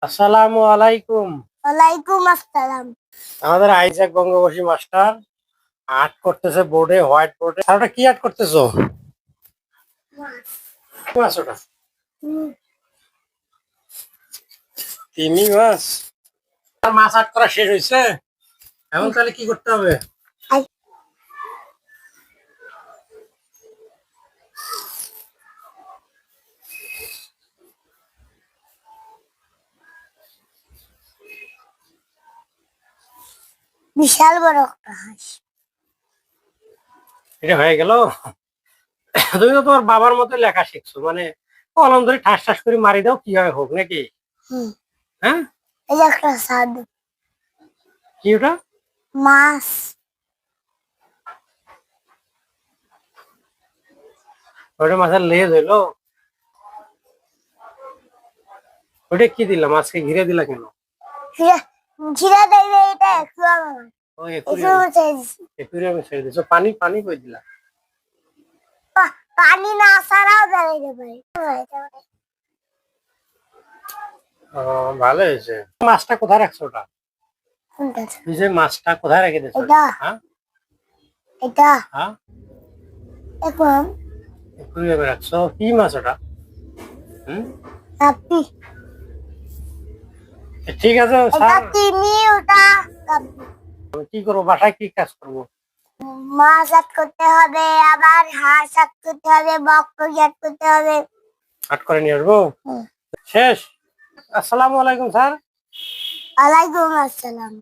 আসসালামু আলাইকুম। ওয়ালাইকুম আসসালাম। আমাদের আইজাক বঙ্গবসী মাস্টার আর্ট করতেছে বোর্ডে, হোয়াইট বোর্ডে। আর ওটা কি আর্ট করতেছো? কি মাছ ওটা? তিমি মাছ। আর মাছ আর্ট করা শেষ হয়েছে? এখন তাহলে কি করতে হবে? বিশাল বড় একটা হাঁস। এটা হয়ে গেল। তুমি তো তোমার বাবার মতো লেখা শিখছো, মানে কলম ধরে ঠাস ঠাস করে মারি দাও, কি হয় হোক নাকি? হ্যাঁ, এই যে একটা সাধু কি ওটা? মাছ। ওটা মাছের লেজ হইলো? ওটা কি দিলাম, মাছকে ঘিরে দিলা কেন? ঘিরা দেবে, এটা অ্যাকুয়ারিয়াম। ও অ্যাকুয়ারিয়ামে ছেড়ে দিছো। পানি পানি কই দিলা? পানি না ছাড়াও দাঁড়াইতে পারে। ও, ভালো হয়েছে। মাছটা কোথায় রাখছো ওটা? কোনটা? তুই যে মাছটা কোথায় রেখে দিয়েছো? এটা হ্যাঁ এটা হ্যাঁ, এখন একুরিয়ামে রাখছো। কি মাছ ওটা? হুম, কাপি। ঠিক আছে এটা স্যার। তিমি, ওটা কাপি। আমি কি করবো, বাসায় কি কাজ করবো? মাছ আট করতে হবে, আবার হাঁস আট করতে হবে, বকরি আট করতে হবে। আট করে নিয়ে আসবো। শেষ। আসসালামু আলাইকুম স্যার। ওয়ালাইকুম আসসালাম।